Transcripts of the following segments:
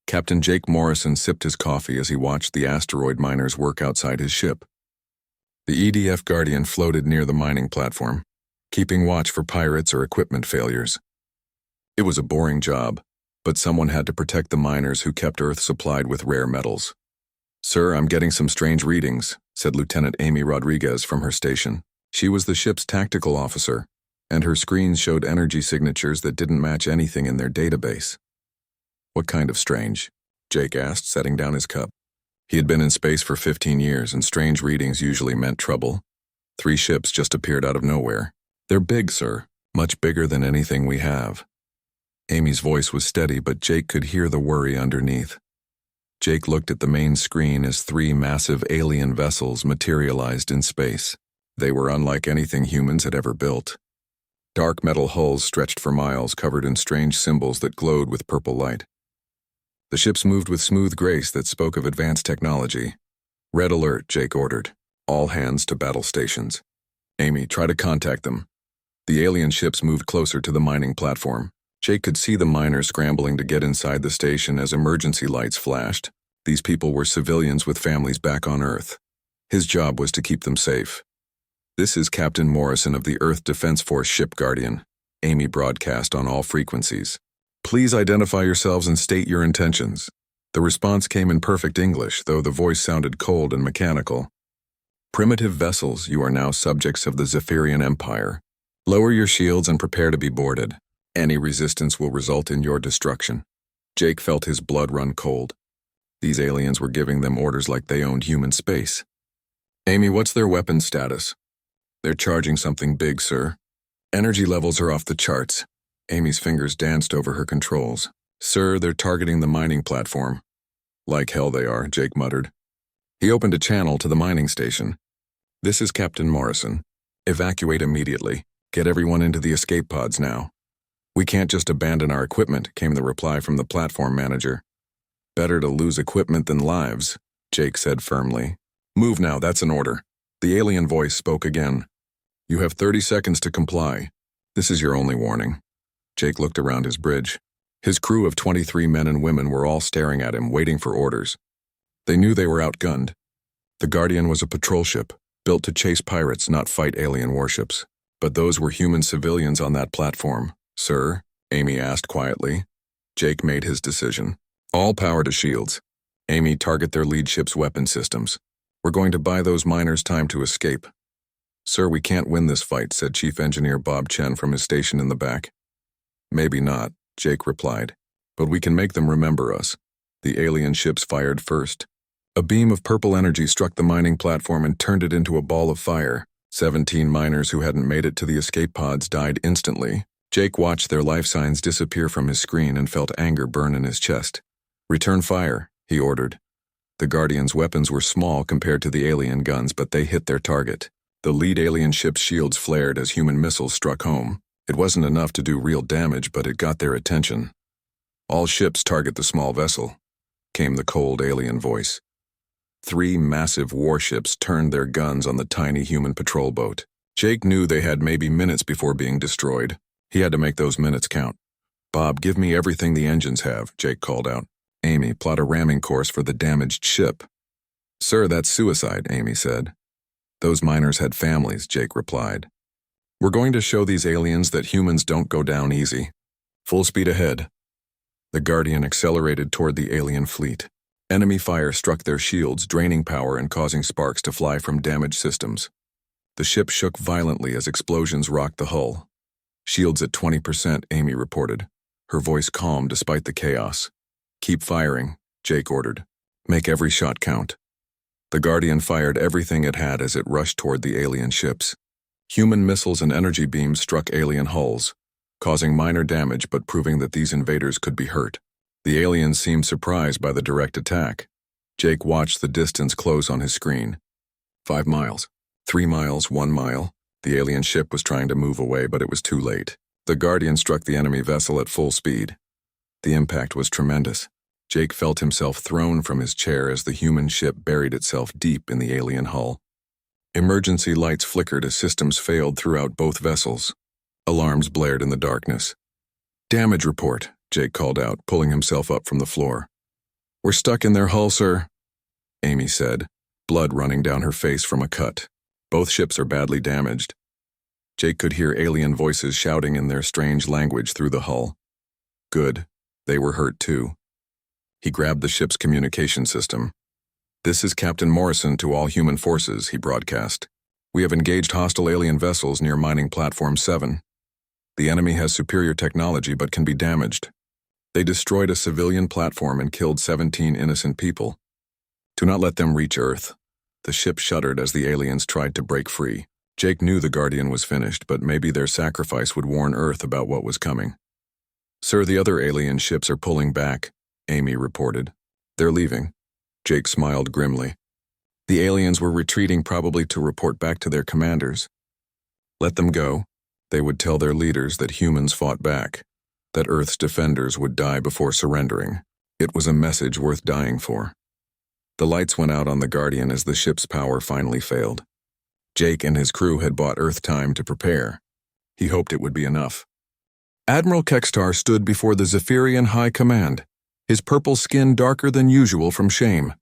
Captain Jake Morrison sipped his coffee as he watched the asteroid miners work outside his ship. The EDF Guardian floated near the mining platform, keeping watch for pirates or equipment failures. It was a boring job, but someone had to protect the miners who kept Earth supplied with rare metals. "Sir, I'm getting some strange readings," said Lieutenant Amy Rodriguez from her station. She was the ship's tactical officer, and her screens showed energy signatures that didn't match anything in their database. "What kind of strange?" Jake asked, setting down his cup. He had been in space for 15 years, and strange readings usually meant trouble. 3 ships just appeared out of nowhere. "They're big, sir. Much bigger than anything we have." Amy's voice was steady, but Jake could hear the worry underneath. Jake looked at the main screen as 3 massive alien vessels materialized in space. They were unlike anything humans had ever built. Dark metal hulls stretched for miles, covered in strange symbols that glowed with purple light. The ships moved with smooth grace that spoke of advanced technology. "Red alert," Jake ordered. "All hands to battle stations. Amy, try to contact them." The alien ships moved closer to the mining platform. Jake could see the miners scrambling to get inside the station as emergency lights flashed. These people were civilians with families back on Earth. His job was to keep them safe. "This is Captain Morrison of the Earth Defense Force Ship Guardian," Amy broadcast on all frequencies. "Please identify yourselves and state your intentions." The response came in perfect English, though the voice sounded cold and mechanical. "Primitive vessels, you are now subjects of the Zephyrian Empire. Lower your shields and prepare to be boarded. Any resistance will result in your destruction." Jake felt his blood run cold. These aliens were giving them orders like they owned human space. "Amy, what's their weapons status?" "They're charging something big, sir. Energy levels are off the charts." Amy's fingers danced over her controls. "Sir, they're targeting the mining platform." "Like hell they are," Jake muttered. He opened a channel to the mining station. "This is Captain Morrison. Evacuate immediately. Get everyone into the escape pods now." "We can't just abandon our equipment," came the reply from the platform manager. "Better to lose equipment than lives," Jake said firmly. "Move now, that's an order." The alien voice spoke again. "You have 30 seconds to comply. This is your only warning." Jake looked around his bridge. His crew of 23 men and women were all staring at him, waiting for orders. They knew they were outgunned. The Guardian was a patrol ship, built to chase pirates, not fight alien warships. But those were human civilians on that platform. "Sir?" Amy asked quietly. Jake made his decision. "All power to shields. Amy, target their lead ship's weapon systems. We're going to buy those miners time to escape." "Sir, we can't win this fight," said Chief Engineer Bob Chen from his station in the back. "Maybe not," Jake replied. "But we can make them remember us." The alien ships fired first. A beam of purple energy struck the mining platform and turned it into a ball of fire. 17 miners who hadn't made it to the escape pods died instantly. Jake watched their life signs disappear from his screen and felt anger burn in his chest. "Return fire," he ordered. The Guardian's weapons were small compared to the alien guns, but they hit their target. The lead alien ship's shields flared as human missiles struck home. It wasn't enough to do real damage, but it got their attention. "All ships target the small vessel," came the cold alien voice. 3 massive warships turned their guns on the tiny human patrol boat. Jake knew they had maybe minutes before being destroyed. He had to make those minutes count. "Bob, give me everything the engines have," Jake called out. "Amy, plot a ramming course for the damaged ship." "Sir, that's suicide," Amy said. "Those miners had families," Jake replied. "We're going to show these aliens that humans don't go down easy. Full speed ahead." The Guardian accelerated toward the alien fleet. Enemy fire struck their shields, draining power and causing sparks to fly from damaged systems. The ship shook violently as explosions rocked the hull. "Shields at 20%, Amy reported, her voice calm despite the chaos. "Keep firing," Jake ordered. "Make every shot count." The Guardian fired everything it had as it rushed toward the alien ships. Human missiles and energy beams struck alien hulls, causing minor damage but proving that these invaders could be hurt. The aliens seemed surprised by the direct attack. Jake watched the distance close on his screen. 5 miles, 3 miles, 1 mile. The alien ship was trying to move away, but it was too late. The Guardian struck the enemy vessel at full speed. The impact was tremendous. Jake felt himself thrown from his chair as the human ship buried itself deep in the alien hull. Emergency lights flickered as systems failed throughout both vessels. Alarms blared in the darkness. "Damage report," Jake called out, pulling himself up from the floor. We're stuck in their hull, sir, Amy said, blood running down her face from a cut. Both ships are badly damaged. Jake could hear alien voices shouting in their strange language through the hull. Good. They were hurt too. He grabbed the ship's communication system. This is Captain Morrison to all human forces, he broadcast. We have engaged hostile alien vessels near mining platform 7. The enemy has superior technology but can be damaged. They destroyed a civilian platform and killed 17 innocent people. Do not let them reach Earth. The ship shuddered as the aliens tried to break free. Jake knew the Guardian was finished, but maybe their sacrifice would warn Earth about what was coming. Sir, the other alien ships are pulling back, Amy reported. They're leaving. Jake smiled grimly. The aliens were retreating, probably to report back to their commanders. Let them go. They would tell their leaders that humans fought back, that Earth's defenders would die before surrendering. It was a message worth dying for. The lights went out on the Guardian as the ship's power finally failed. Jake and his crew had bought Earth time to prepare. He hoped it would be enough. Admiral Kextar stood before the Zephyrian High Command, his purple skin darker than usual from shame.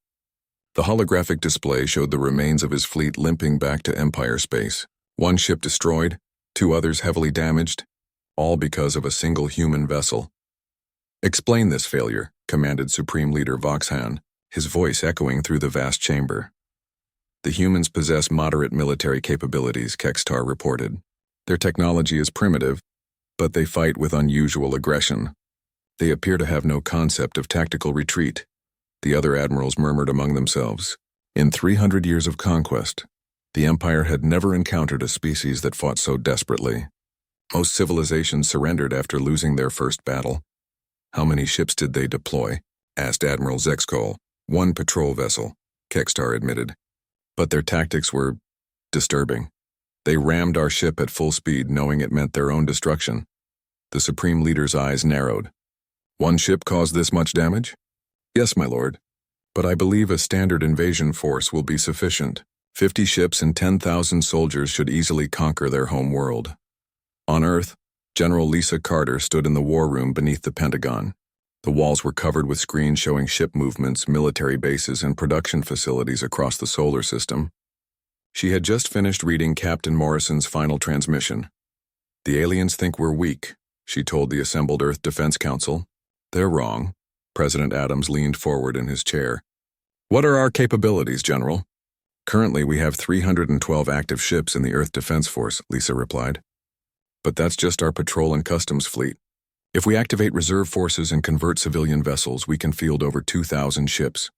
The holographic display showed the remains of his fleet limping back to Empire space. One ship destroyed, 2 others heavily damaged, all because of a single human vessel. Explain this failure, commanded Supreme Leader Voxhan, his voice echoing through the vast chamber. The humans possess moderate military capabilities, Kextar reported. Their technology is primitive, but they fight with unusual aggression. They appear to have no concept of tactical retreat. The other admirals murmured among themselves. In 300 years of conquest, the Empire had never encountered a species that fought so desperately. Most civilizations surrendered after losing their first battle. How many ships did they deploy? Asked Admiral Zexkol. 1 patrol vessel, Kextar admitted. But their tactics were disturbing. They rammed our ship at full speed, knowing it meant their own destruction. The Supreme Leader's eyes narrowed. 1 ship caused this much damage? Yes, my lord. But I believe a standard invasion force will be sufficient. 50 ships and 10,000 soldiers should easily conquer their home world. On Earth, General Lisa Carter stood in the war room beneath the Pentagon. The walls were covered with screens showing ship movements, military bases, and production facilities across the solar system. She had just finished reading Captain Morrison's final transmission. The aliens think we're weak, she told the assembled Earth Defense Council. They're wrong. President Adams leaned forward in his chair. What are our capabilities, General? Currently, we have 312 active ships in the Earth Defense Force, Lisa replied. But that's just our patrol and customs fleet. If we activate reserve forces and convert civilian vessels, we can field over 2,000 ships.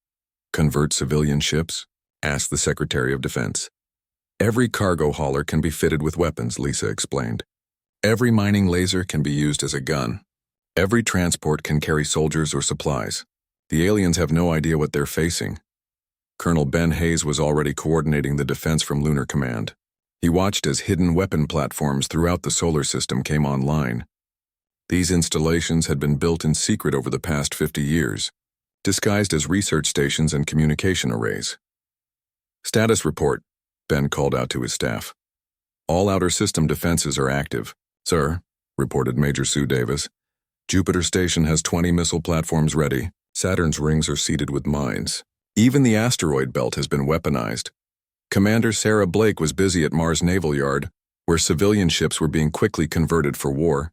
Convert civilian ships? Asked the Secretary of Defense. Every cargo hauler can be fitted with weapons, Lisa explained. Every mining laser can be used as a gun. Every transport can carry soldiers or supplies. The aliens have no idea what they're facing. Colonel Ben Hayes was already coordinating the defense from Lunar Command. He watched as hidden weapon platforms throughout the solar system came online. These installations had been built in secret over the past 50 years, disguised as research stations and communication arrays. Status report, Ben called out to his staff. All outer system defenses are active. Sir, reported Major Sue Davis. Jupiter Station has 20 missile platforms ready. Saturn's rings are seeded with mines. Even the asteroid belt has been weaponized. Commander Sarah Blake was busy at Mars Naval Yard, where civilian ships were being quickly converted for war.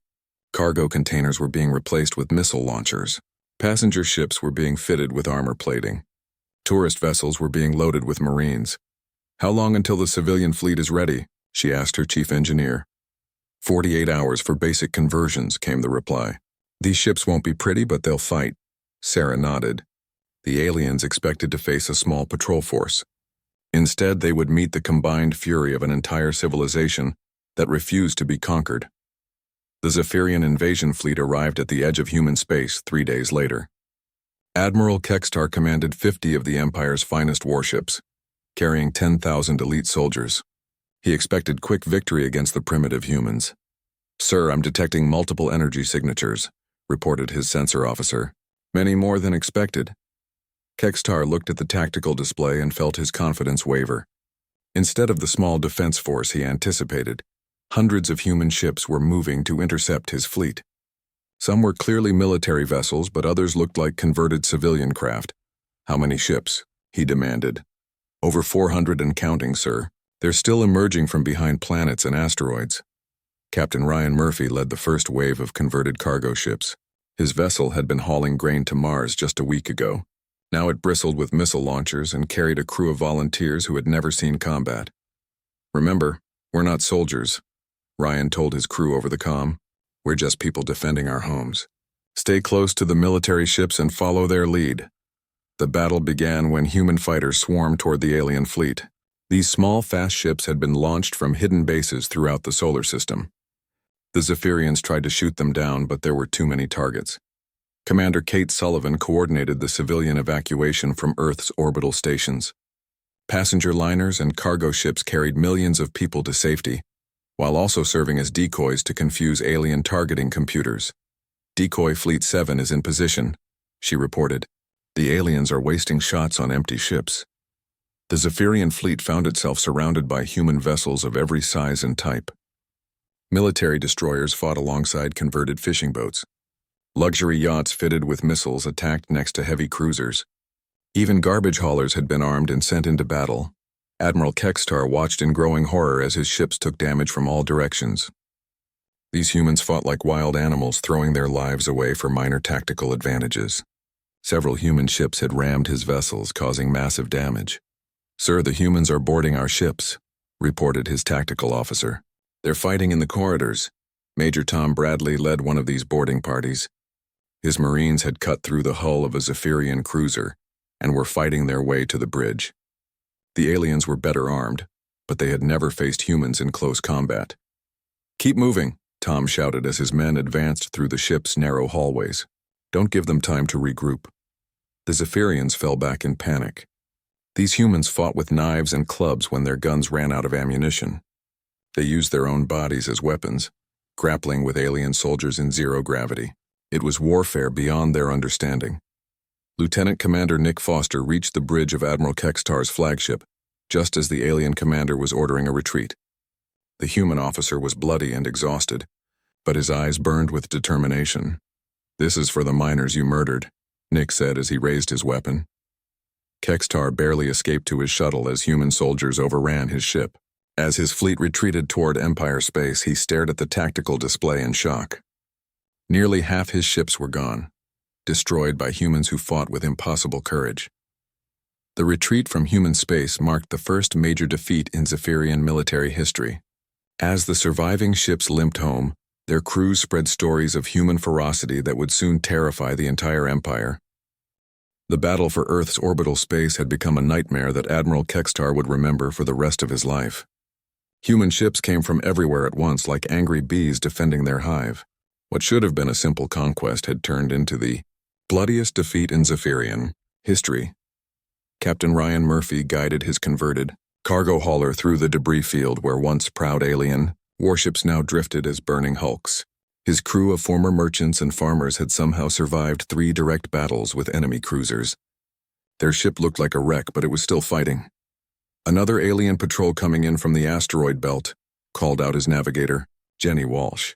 Cargo containers were being replaced with missile launchers. Passenger ships were being fitted with armor plating. Tourist vessels were being loaded with Marines. How long until the civilian fleet is ready? She asked her chief engineer. 48 hours for basic conversions, came the reply. These ships won't be pretty, but they'll fight. Sarah nodded. The aliens expected to face a small patrol force. Instead, they would meet the combined fury of an entire civilization that refused to be conquered. The Zephyrian invasion fleet arrived at the edge of human space 3 days later. Admiral Kextar commanded 50 of the Empire's finest warships, carrying 10,000 elite soldiers. He expected quick victory against the primitive humans. Sir, I'm detecting multiple energy signatures, reported his sensor officer. Many more than expected. Kextar looked at the tactical display and felt his confidence waver. Instead of the small defense force he anticipated, hundreds of human ships were moving to intercept his fleet. Some were clearly military vessels, but others looked like converted civilian craft. "How many ships?" he demanded. "Over 400 and counting, sir. They're still emerging from behind planets and asteroids." Captain Ryan Murphy led the first wave of converted cargo ships. His vessel had been hauling grain to Mars just a week ago. Now it bristled with missile launchers and carried a crew of volunteers who had never seen combat. "Remember, we're not soldiers," Ryan told his crew over the comm. "We're just people defending our homes. Stay close to the military ships and follow their lead." The battle began when human fighters swarmed toward the alien fleet. These small, fast ships had been launched from hidden bases throughout the solar system. The Zephyrians tried to shoot them down, but there were too many targets. Commander Kate Sullivan coordinated the civilian evacuation from Earth's orbital stations. Passenger liners and cargo ships carried millions of people to safety, while also serving as decoys to confuse alien targeting computers. "Decoy Fleet 7 is in position," she reported. "The aliens are wasting shots on empty ships." The Zephyrian fleet found itself surrounded by human vessels of every size and type. Military destroyers fought alongside converted fishing boats. Luxury yachts fitted with missiles attacked next to heavy cruisers. Even garbage haulers had been armed and sent into battle. Admiral Kextar watched in growing horror as his ships took damage from all directions. These humans fought like wild animals, throwing their lives away for minor tactical advantages. Several human ships had rammed his vessels, causing massive damage. "Sir, the humans are boarding our ships," reported his tactical officer. "They're fighting in the corridors." Major Tom Bradley led one of these boarding parties. His Marines had cut through the hull of a Zephyrian cruiser and were fighting their way to the bridge. The aliens were better armed, but they had never faced humans in close combat. "Keep moving," Tom shouted as his men advanced through the ship's narrow hallways. "Don't give them time to regroup." The Zephyrians fell back in panic. These humans fought with knives and clubs when their guns ran out of ammunition. They used their own bodies as weapons, grappling with alien soldiers in zero gravity. It was warfare beyond their understanding. Lieutenant Commander Nick Foster reached the bridge of Admiral Kextar's flagship, just as the alien commander was ordering a retreat. The human officer was bloody and exhausted, but his eyes burned with determination. "This is for the miners you murdered," Nick said as he raised his weapon. Kextar barely escaped to his shuttle as human soldiers overran his ship. As his fleet retreated toward Empire space, he stared at the tactical display in shock. Nearly half his ships were gone, destroyed by humans who fought with impossible courage. The retreat from human space marked the first major defeat in Zephyrian military history. As the surviving ships limped home, their crews spread stories of human ferocity that would soon terrify the entire Empire. The battle for Earth's orbital space had become a nightmare that Admiral Kextar would remember for the rest of his life. Human ships came from everywhere at once like angry bees defending their hive. What should have been a simple conquest had turned into the bloodiest defeat in Zephyrian history. Captain Ryan Murphy guided his converted cargo hauler through the debris field where once proud alien warships now drifted as burning hulks. His crew of former merchants and farmers had somehow survived 3 direct battles with enemy cruisers. Their ship looked like a wreck, but it was still fighting. "Another alien patrol coming in from the asteroid belt," called out his navigator, Jenny Walsh.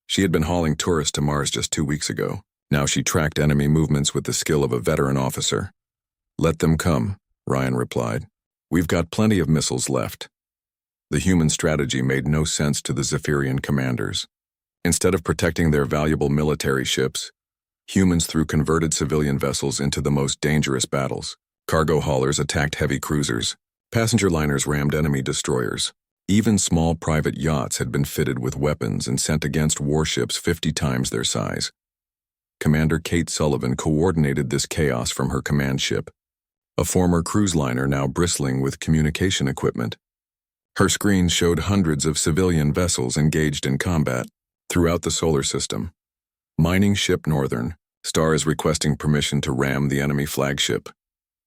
She had been hauling tourists to Mars just 2 weeks ago. Now she tracked enemy movements with the skill of a veteran officer. "Let them come," Ryan replied. "We've got plenty of missiles left." The human strategy made no sense to the Zephyrian commanders. Instead of protecting their valuable military ships, humans threw converted civilian vessels into the most dangerous battles. Cargo haulers attacked heavy cruisers. Passenger liners rammed enemy destroyers. Even small private yachts had been fitted with weapons and sent against warships 50 times their size. Commander Kate Sullivan coordinated this chaos from her command ship, a former cruise liner now bristling with communication equipment. Her screen showed hundreds of civilian vessels engaged in combat throughout the solar system. "Mining ship Northern, Star is requesting permission to ram the enemy flagship,"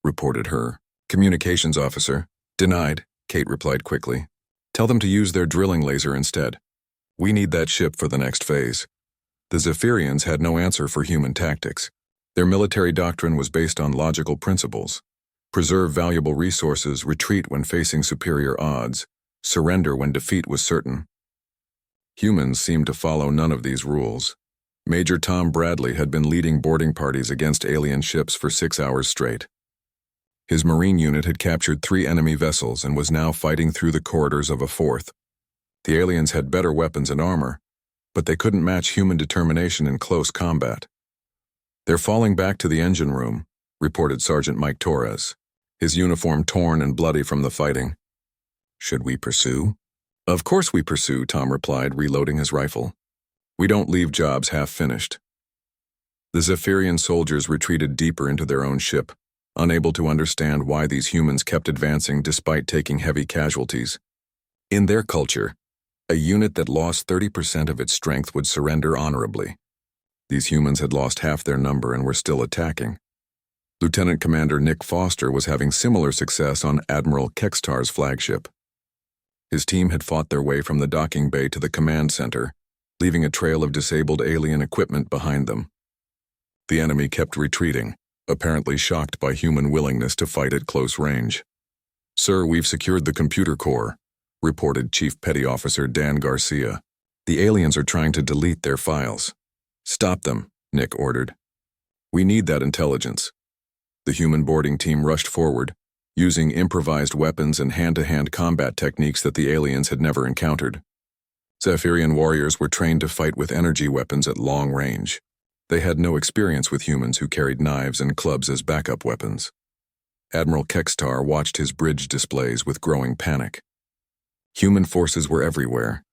reported her communications officer. "Denied," Kate replied quickly. "Tell them to use their drilling laser instead. We need that ship for the next phase." The Zephyrians had no answer for human tactics. Their military doctrine was based on logical principles. Preserve valuable resources, retreat when facing superior odds, surrender when defeat was certain. Humans seemed to follow none of these rules. Major Tom Bradley had been leading boarding parties against alien ships for 6 hours straight. His Marine unit had captured 3 enemy vessels and was now fighting through the corridors of a 4th. The aliens had better weapons and armor, but they couldn't match human determination in close combat. "They're falling back to the engine room," reported Sergeant Mike Torres, his uniform torn and bloody from the fighting. "Should we pursue?" "Of course we pursue," Tom replied, reloading his rifle. "We don't leave jobs half-finished." The Zephyrian soldiers retreated deeper into their own ship, unable to understand why these humans kept advancing despite taking heavy casualties. In their culture, a unit that lost 30% of its strength would surrender honorably. These humans had lost half their number and were still attacking. Lieutenant Commander Nick Foster was having similar success on Admiral Kextar's flagship. His team had fought their way from the docking bay to the command center, leaving a trail of disabled alien equipment behind them. The enemy kept retreating, apparently shocked by human willingness to fight at close range. "Sir, we've secured the computer core," reported Chief Petty Officer Dan Garcia. "The aliens are trying to delete their files." "Stop them," Nick ordered. "We need that intelligence." The human boarding team rushed forward, using improvised weapons and hand-to-hand combat techniques that the aliens had never encountered. Zephyrian warriors were trained to fight with energy weapons at long range. They had no experience with humans who carried knives and clubs as backup weapons. Admiral Kextar watched his bridge displays with growing panic. Human forces were everywhere,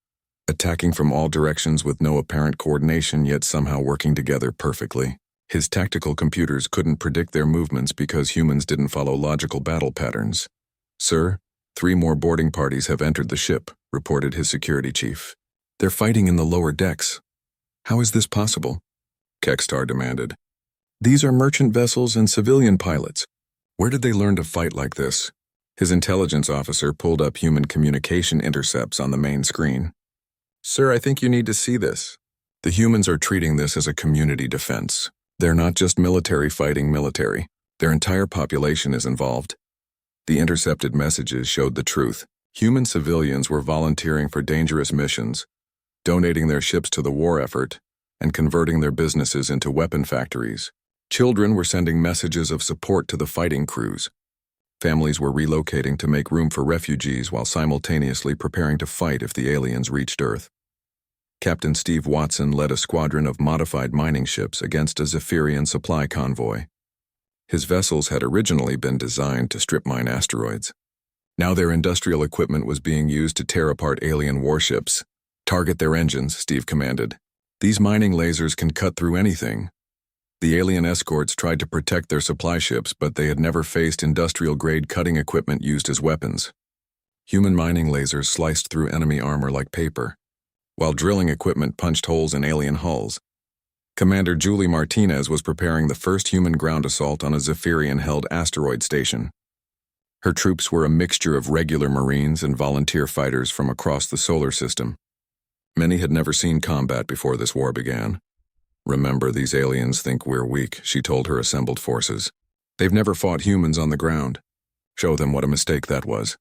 attacking from all directions with no apparent coordination, yet somehow working together perfectly. His tactical computers couldn't predict their movements because humans didn't follow logical battle patterns. "Sir, 3 more boarding parties have entered the ship," reported his security chief. "They're fighting in the lower decks." "How is this possible?" Kextar demanded. "These are merchant vessels and civilian pilots. Where did they learn to fight like this?" His intelligence officer pulled up human communication intercepts on the main screen. "Sir, I think you need to see this. The humans are treating this as a community defense. They're not just military fighting military. Their entire population is involved." The intercepted messages showed the truth. Human civilians were volunteering for dangerous missions, donating their ships to the war effort, and converting their businesses into weapon factories. Children were sending messages of support to the fighting crews. Families were relocating to make room for refugees while simultaneously preparing to fight if the aliens reached Earth. Captain Steve Watson led a squadron of modified mining ships against a Zephyrian supply convoy. His vessels had originally been designed to strip mine asteroids. Now their industrial equipment was being used to tear apart alien warships. "Target their engines," Steve commanded. "These mining lasers can cut through anything." The alien escorts tried to protect their supply ships, but they had never faced industrial-grade cutting equipment used as weapons. Human mining lasers sliced through enemy armor like paper, while drilling equipment punched holes in alien hulls. Commander Julie Martinez was preparing the first human ground assault on a Zephyrian-held asteroid station. Her troops were a mixture of regular Marines and volunteer fighters from across the solar system. Many had never seen combat before this war began. "Remember, these aliens think we're weak," she told her assembled forces. "They've never fought humans on the ground. Show them what a mistake that was."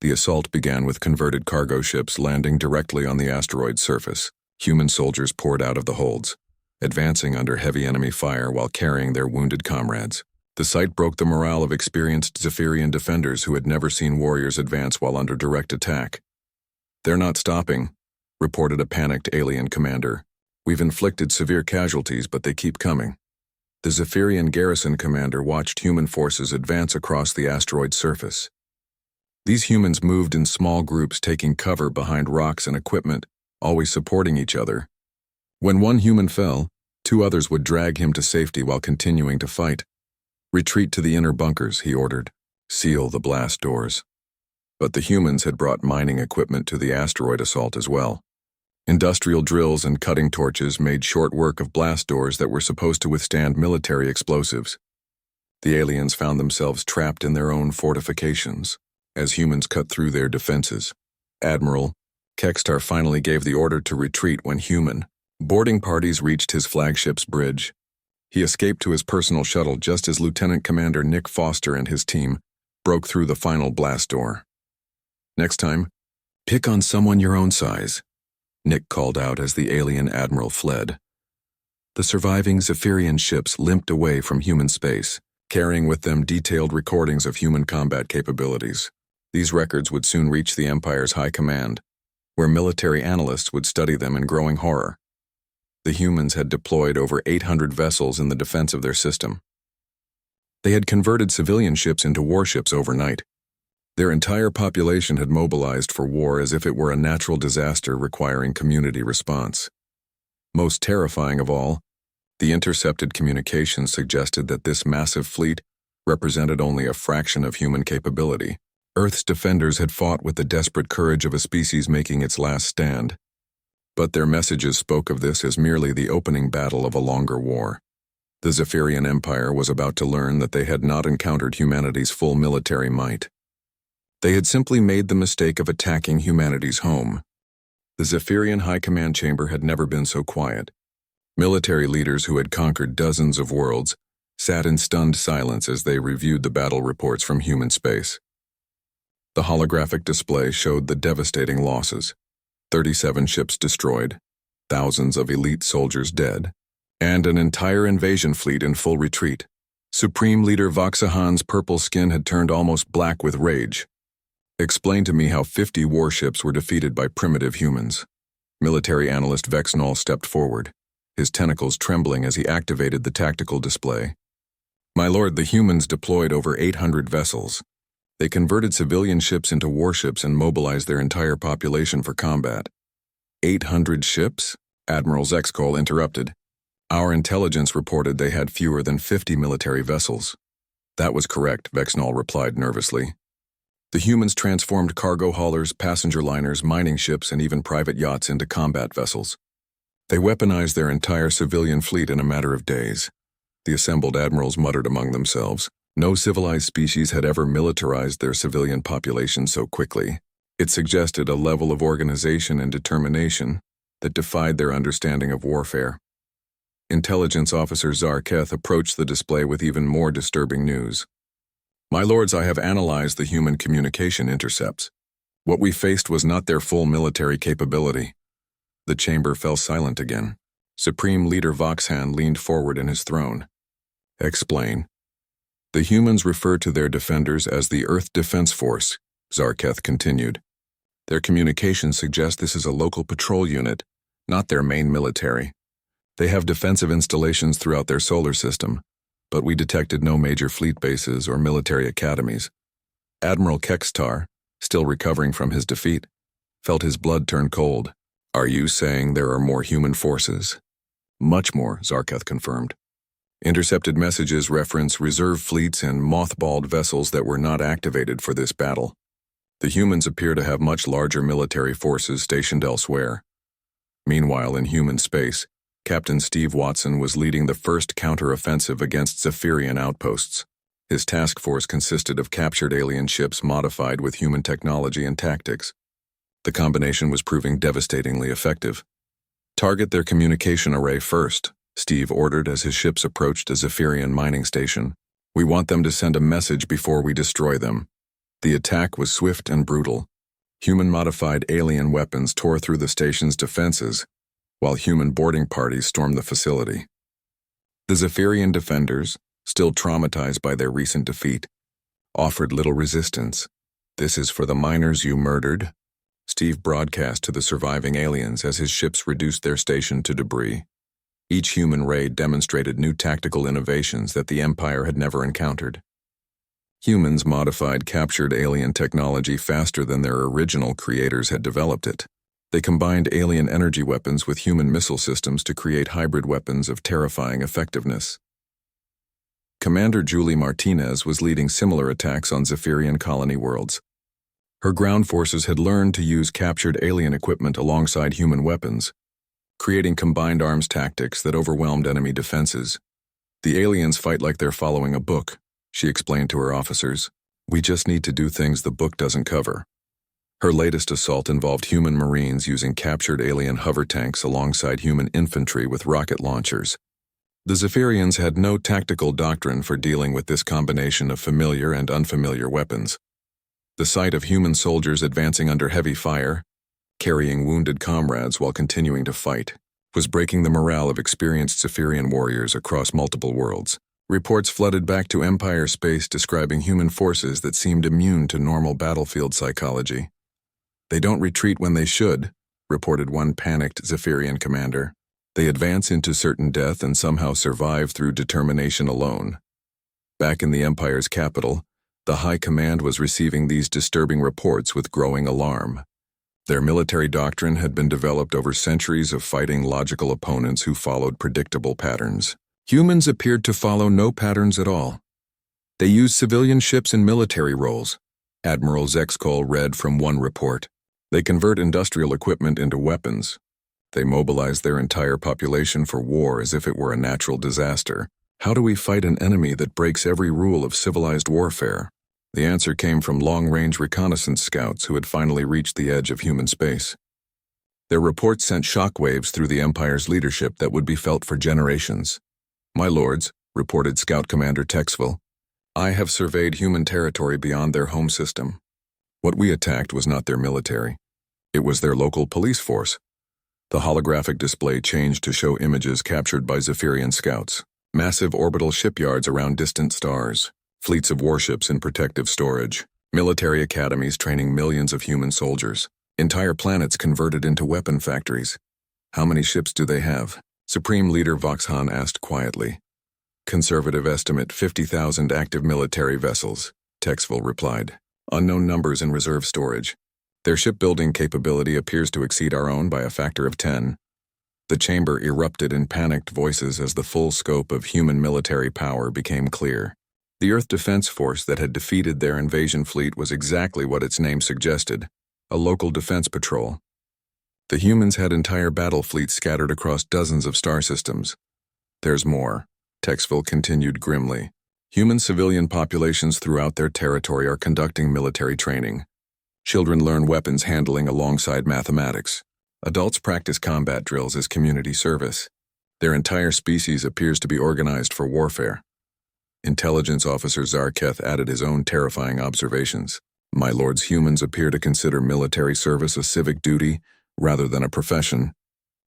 The assault began with converted cargo ships landing directly on the asteroid's surface. Human soldiers poured out of the holds, advancing under heavy enemy fire while carrying their wounded comrades. The sight broke the morale of experienced Zephyrian defenders who had never seen warriors advance while under direct attack. "They're not stopping," reported a panicked alien commander. "We've inflicted severe casualties, but they keep coming." The Zephyrian garrison commander watched human forces advance across the asteroid's surface. These humans moved in small groups, taking cover behind rocks and equipment, always supporting each other. When one human fell, 2 others would drag him to safety while continuing to fight. "Retreat to the inner bunkers," he ordered. "Seal the blast doors." But the humans had brought mining equipment to the asteroid assault as well. Industrial drills and cutting torches made short work of blast doors that were supposed to withstand military explosives. The aliens found themselves trapped in their own fortifications as humans cut through their defenses. Admiral Kextar finally gave the order to retreat when human boarding parties reached his flagship's bridge. He escaped to his personal shuttle just as Lieutenant Commander Nick Foster and his team broke through the final blast door. "Next time, pick on someone your own size," Nick called out as the alien admiral fled. The surviving Zephyrian ships limped away from human space, carrying with them detailed recordings of human combat capabilities. These records would soon reach the Empire's high command, where military analysts would study them in growing horror. The humans had deployed over 800 vessels in the defense of their system. They had converted civilian ships into warships overnight. Their entire population had mobilized for war as if it were a natural disaster requiring community response. Most terrifying of all, the intercepted communications suggested that this massive fleet represented only a fraction of human capability. Earth's defenders had fought with the desperate courage of a species making its last stand. But their messages spoke of this as merely the opening battle of a longer war. The Zephyrian Empire was about to learn that they had not encountered humanity's full military might. They had simply made the mistake of attacking humanity's home. The Zephyrian High Command Chamber had never been so quiet. Military leaders who had conquered dozens of worlds sat in stunned silence as they reviewed the battle reports from human space. The holographic display showed the devastating losses: 37 ships destroyed, thousands of elite soldiers dead, and an entire invasion fleet in full retreat. Supreme Leader Voxahan's purple skin had turned almost black with rage. Explain to me how 50 warships were defeated by primitive humans. Military analyst Vexnall stepped forward, his tentacles trembling as he activated the tactical display. My lord, the humans deployed over 800 vessels. They converted civilian ships into warships and mobilized their entire population for combat. 800 ships? Admiral Zexkol interrupted. Our intelligence reported they had fewer than 50 military vessels. That was correct, Vexnall replied nervously. The humans transformed cargo haulers, passenger liners, mining ships, and even private yachts into combat vessels. They weaponized their entire civilian fleet in a matter of days. The assembled admirals muttered among themselves. No civilized species had ever militarized their civilian population so quickly. It suggested a level of organization and determination that defied their understanding of warfare. Intelligence Officer Zarketh approached the display with even more disturbing news. My lords, I have analyzed the human communication intercepts. What we faced was not their full military capability. The chamber fell silent again. Supreme Leader Voxhan leaned forward in his throne. Explain. The humans refer to their defenders as the Earth Defense Force, Zarketh continued. Their communications suggest this is a local patrol unit, not their main military. They have defensive installations throughout their solar system, but we detected no major fleet bases or military academies. Admiral Kextar, still recovering from his defeat, felt his blood turn cold. Are you saying there are more human forces? Much more, Zarketh confirmed. Intercepted messages reference reserve fleets and mothballed vessels that were not activated for this battle. The humans appear to have much larger military forces stationed elsewhere. Meanwhile, in human space, Captain Steve Watson was leading the first counter-offensive against Zephyrian outposts. His task force consisted of captured alien ships modified with human technology and tactics. The combination was proving devastatingly effective. Target their communication array first, Steve ordered as his ships approached a Zephyrian mining station. We want them to send a message before we destroy them. The attack was swift and brutal. Human-modified alien weapons tore through the station's defenses, while human boarding parties stormed the facility. The Zephyrian defenders, still traumatized by their recent defeat, offered little resistance. This is for the miners you murdered, Steve broadcast to the surviving aliens as his ships reduced their station to debris. Each human raid demonstrated new tactical innovations that the Empire had never encountered. Humans modified captured alien technology faster than their original creators had developed it. They combined alien energy weapons with human missile systems to create hybrid weapons of terrifying effectiveness. Commander Julie Martinez was leading similar attacks on Zephyrian colony worlds. Her ground forces had learned to use captured alien equipment alongside human weapons, creating combined arms tactics that overwhelmed enemy defenses. The aliens fight like they're following a book, she explained to her officers. We just need to do things the book doesn't cover. Her latest assault involved human marines using captured alien hover tanks alongside human infantry with rocket launchers. The Zephyrians had no tactical doctrine for dealing with this combination of familiar and unfamiliar weapons. The sight of human soldiers advancing under heavy fire, carrying wounded comrades while continuing to fight, was breaking the morale of experienced Zephyrian warriors across multiple worlds. Reports flooded back to Empire space describing human forces that seemed immune to normal battlefield psychology. "They don't retreat when they should," reported one panicked Zephyrian commander. "They advance into certain death and somehow survive through determination alone." Back in the Empire's capital, the High Command was receiving these disturbing reports with growing alarm. Their military doctrine had been developed over centuries of fighting logical opponents who followed predictable patterns. Humans appeared to follow no patterns at all. They used civilian ships in military roles, Admiral Zexkol read from one report. They convert industrial equipment into weapons. They mobilize their entire population for war as if it were a natural disaster. How do we fight an enemy that breaks every rule of civilized warfare? The answer came from long-range reconnaissance scouts who had finally reached the edge of human space. Their reports sent shockwaves through the Empire's leadership that would be felt for generations. "My lords," reported Scout Commander Texville, "I have surveyed human territory beyond their home system. What we attacked was not their military. It was their local police force." The holographic display changed to show images captured by Zephyrian scouts. Massive orbital shipyards around distant stars, fleets of warships in protective storage, military academies training millions of human soldiers, entire planets converted into weapon factories. "How many ships do they have?" Supreme Leader Voxhan asked quietly. "Conservative estimate 50,000 active military vessels," Texville replied. "Unknown numbers in reserve storage. Their shipbuilding capability appears to exceed our own by a factor of 10. The chamber erupted in panicked voices as the full scope of human military power became clear. The Earth Defense Force that had defeated their invasion fleet was exactly what its name suggested, a local defense patrol. The humans had entire battle fleets scattered across dozens of star systems. "There's more," Texville continued grimly. "Human civilian populations throughout their territory are conducting military training. Children learn weapons handling alongside mathematics. Adults practice combat drills as community service. Their entire species appears to be organized for warfare." Intelligence Officer Zarketh added his own terrifying observations. "My lords, humans appear to consider military service a civic duty rather than a profession.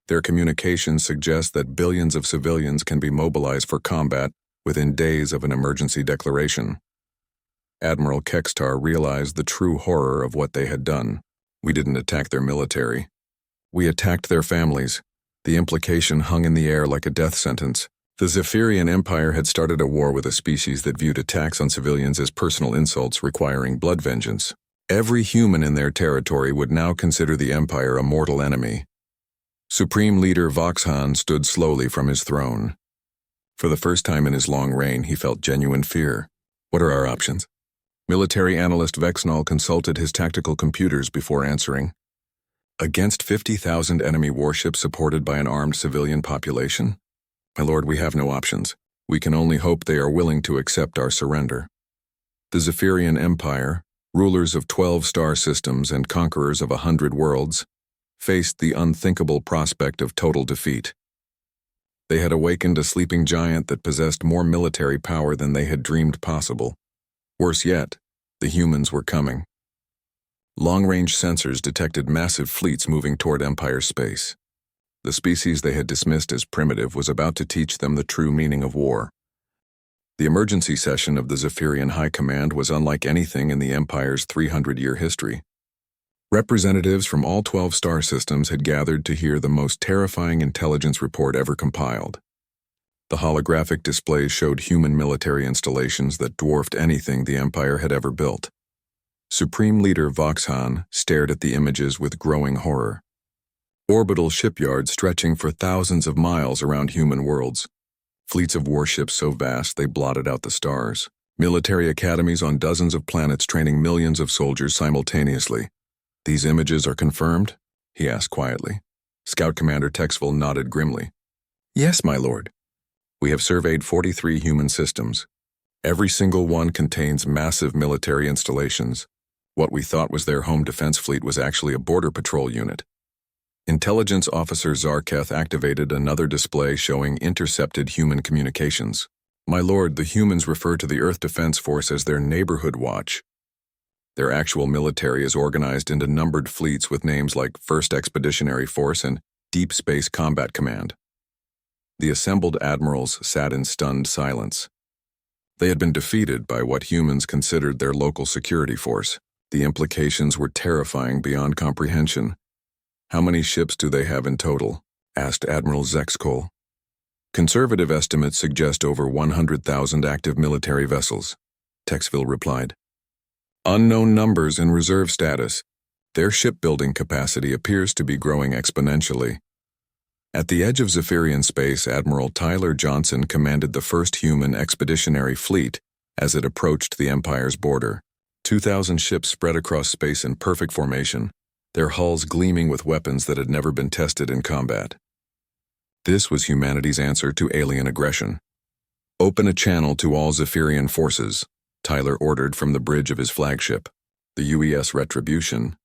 Their communications suggest that billions of civilians can be mobilized for combat within days of an emergency declaration." Admiral Kextar realized the true horror of what they had done. "We didn't attack their military. We attacked their families." The implication hung in the air like a death sentence. The Zephyrian Empire had started a war with a species that viewed attacks on civilians as personal insults requiring blood vengeance. Every human in their territory would now consider the Empire a mortal enemy. Supreme Leader Voxhan stood slowly from his throne. For the first time in his long reign, he felt genuine fear. "What are our options?" Military analyst Vexnall consulted his tactical computers before answering. "Against 50,000 enemy warships supported by an armed civilian population? My lord, we have no options. We can only hope they are willing to accept our surrender." The Zephyrian Empire, rulers of 12 star systems and conquerors of 100 worlds, faced the unthinkable prospect of total defeat. They had awakened a sleeping giant that possessed more military power than they had dreamed possible. Worse yet, the humans were coming. Long-range sensors detected massive fleets moving toward Empire space. The species they had dismissed as primitive was about to teach them the true meaning of war. The emergency session of the Zephyrian High Command was unlike anything in the Empire's 300-year history. Representatives from all 12 star systems had gathered to hear the most terrifying intelligence report ever compiled. The holographic displays showed human military installations that dwarfed anything the Empire had ever built. Supreme Leader Voxhan stared at the images with growing horror. Orbital shipyards stretching for thousands of miles around human worlds. Fleets of warships so vast they blotted out the stars. Military academies on dozens of planets training millions of soldiers simultaneously. "These images are confirmed?" he asked quietly. Scout Commander Texville nodded grimly. "Yes, my lord. We have surveyed 43 human systems. Every single one contains massive military installations. What we thought was their home defense fleet was actually a border patrol unit." Intelligence Officer Zarketh activated another display showing intercepted human communications. "My lord, the humans refer to the Earth Defense Force as their neighborhood watch. Their actual military is organized into numbered fleets with names like 1st Expeditionary Force and Deep Space Combat Command. The assembled admirals sat in stunned silence. They had been defeated by what humans considered their local security force. The implications were terrifying beyond comprehension. "How many ships do they have in total?" asked Admiral Zexkol. "Conservative estimates suggest over 100,000 active military vessels," Texville replied. "Unknown numbers in reserve status. Their shipbuilding capacity appears to be growing exponentially." At the edge of Zephyrian space, Admiral Tyler Johnson commanded the first human expeditionary fleet as it approached the Empire's border. 2,000 ships spread across space in perfect formation, their hulls gleaming with weapons that had never been tested in combat. This was humanity's answer to alien aggression. "Open a channel to all Zephyrian forces," Tyler ordered from the bridge of his flagship. The UES Retribution,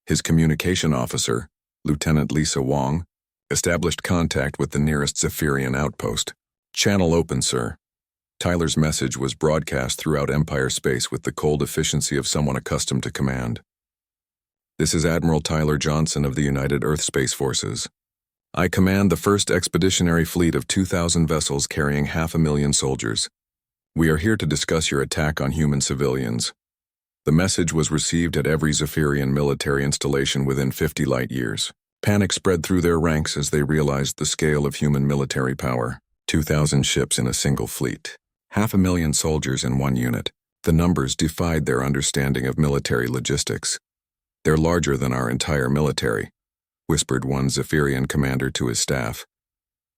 his communication officer, Lieutenant Lisa Wong, established contact with the nearest Zephyrian outpost. "Channel open, sir." Tyler's message was broadcast throughout Empire space with the cold efficiency of someone accustomed to command. "This is Admiral Tyler Johnson of the United Earth Space Forces. I command the first expeditionary fleet of 2,000 vessels carrying 500,000 soldiers. We are here to discuss your attack on human civilians." The message was received at every Zephyrian military installation within 50 light years. Panic spread through their ranks as they realized the scale of human military power. 2,000 ships in a single fleet. 500,000 soldiers in one unit. The numbers defied their understanding of military logistics. "They're larger than our entire military," whispered one Zephyrian commander to his staff.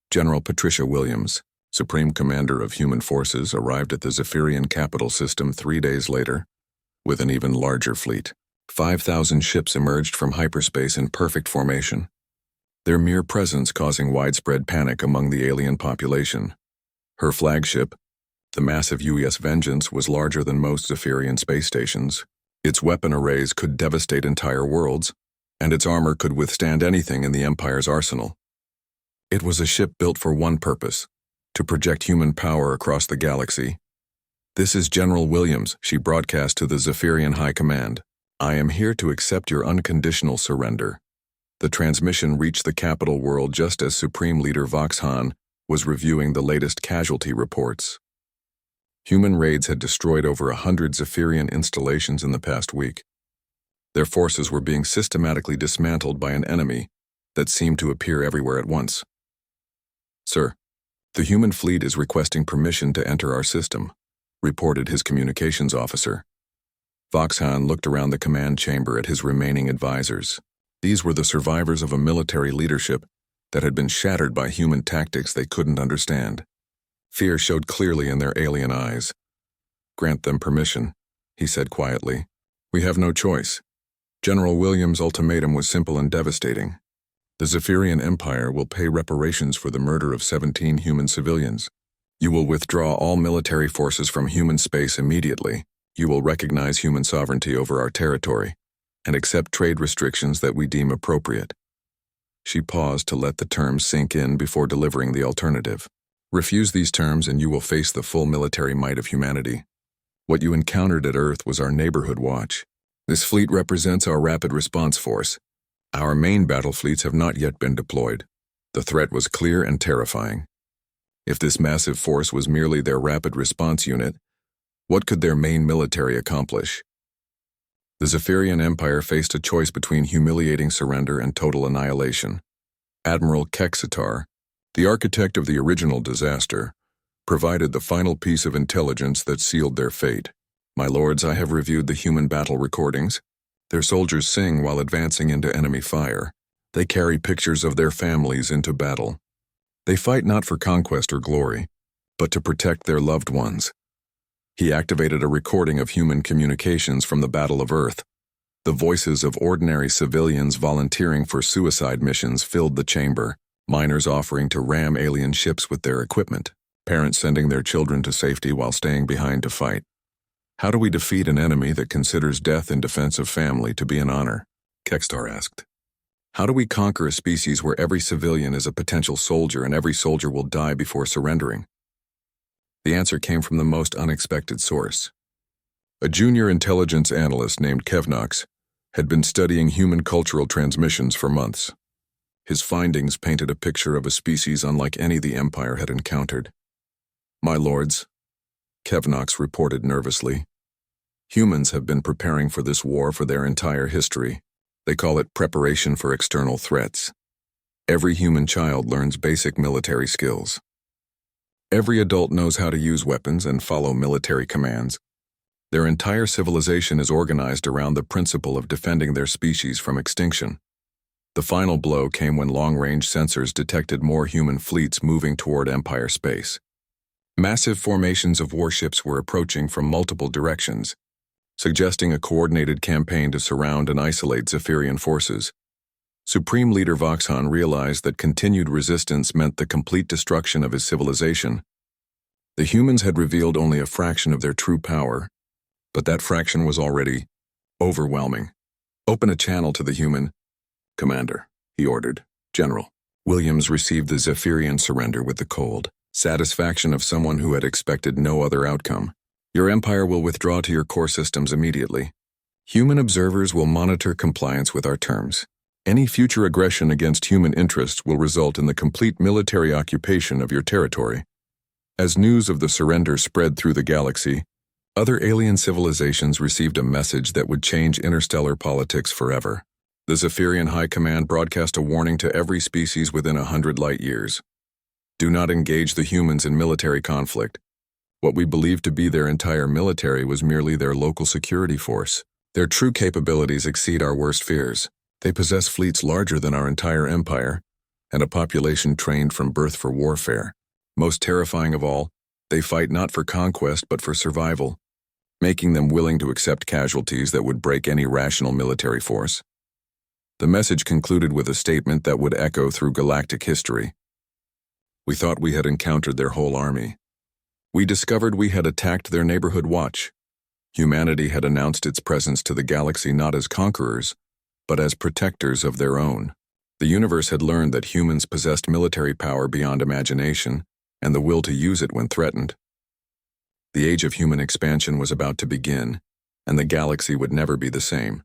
General Patricia Williams, Supreme Commander of Human Forces, arrived at the Zephyrian capital system 3 days later with an even larger fleet. 5,000 ships emerged from hyperspace in perfect formation, their mere presence causing widespread panic among the alien population. Her flagship, the massive UES Vengeance, was larger than most Zephyrian space stations. Its weapon arrays could devastate entire worlds, and its armor could withstand anything in the Empire's arsenal. It was a ship built for one purpose: to project human power across the galaxy. "This is General Williams," she broadcast to the Zephyrian High Command. "I am here to accept your unconditional surrender." The transmission reached the capital world just as Supreme Leader Vox Han was reviewing the latest casualty reports. Human raids had destroyed over 100 Zephyrian installations in the past week. Their forces were being systematically dismantled by an enemy that seemed to appear everywhere at once. "Sir, the human fleet is requesting permission to enter our system," reported his communications officer. Vox Han looked around the command chamber at his remaining advisors. These were the survivors of a military leadership that had been shattered by human tactics they couldn't understand. Fear showed clearly in their alien eyes. "Grant them permission," he said quietly. "We have no choice." General Williams' ultimatum was simple and devastating. "The Zephyrian Empire will pay reparations for the murder of 17 human civilians. You will withdraw all military forces from human space immediately. You will recognize human sovereignty over our territory and accept trade restrictions that we deem appropriate." She paused to let the terms sink in before delivering the alternative. "Refuse these terms and you will face the full military might of humanity. What you encountered at Earth was our neighborhood watch. This fleet represents our rapid response force. Our main battle fleets have not yet been deployed. The threat was clear and terrifying. If this massive force was merely their rapid response unit, what could their main military accomplish?" The Zephyrian Empire faced a choice between humiliating surrender and total annihilation. Admiral Kexitar, the architect of the original disaster, provided the final piece of intelligence that sealed their fate. "My lords, I have reviewed the human battle recordings. Their soldiers sing while advancing into enemy fire. They carry pictures of their families into battle. They fight not for conquest or glory, but to protect their loved ones." He activated a recording of human communications from the Battle of Earth. The voices of ordinary civilians volunteering for suicide missions filled the chamber, miners offering to ram alien ships with their equipment, parents sending their children to safety while staying behind to fight. "How do we defeat an enemy that considers death in defense of family to be an honor?" Kekstar asked. "How do we conquer a species where every civilian is a potential soldier and every soldier will die before surrendering?" The answer came from the most unexpected source. A junior intelligence analyst named Kevnox had been studying human cultural transmissions for months. His findings painted a picture of a species unlike any the Empire had encountered. "My lords," Kevnox reported nervously, "humans have been preparing for this war for their entire history. They call it preparation for external threats. Every human child learns basic military skills. Every adult knows how to use weapons and follow military commands. Their entire civilization is organized around the principle of defending their species from extinction. The final blow came when long-range sensors detected more human fleets moving toward Empire space. Massive formations of warships were approaching from multiple directions, suggesting a coordinated campaign to surround and isolate Zephyrian forces. Supreme Leader Voxhan realized that continued resistance meant the complete destruction of his civilization. The humans had revealed only a fraction of their true power, but that fraction was already overwhelming. "Open a channel to the human." "Commander," he ordered. "General." Williams received the Zephyrian surrender with the cold satisfaction of someone who had expected no other outcome. "Your empire will withdraw to your core systems immediately. Human observers will monitor compliance with our terms. Any future aggression against human interests will result in the complete military occupation of your territory." As news of the surrender spread through the galaxy, other alien civilizations received a message that would change interstellar politics forever. The Zephyrian High Command broadcast a warning to every species within 100 light years. "Do not engage the humans in military conflict." What we believed to be their entire military was merely their local security force. Their true capabilities exceed our worst fears. They possess fleets larger than our entire empire, and a population trained from birth for warfare. Most terrifying of all, they fight not for conquest but for survival, making them willing to accept casualties that would break any rational military force. The message concluded with a statement that would echo through galactic history. "We thought we had encountered their whole army. We discovered we had attacked their neighborhood watch." Humanity had announced its presence to the galaxy not as conquerors, but as protectors of their own. The universe had learned that humans possessed military power beyond imagination and the will to use it when threatened. The age of human expansion was about to begin, and the galaxy would never be the same.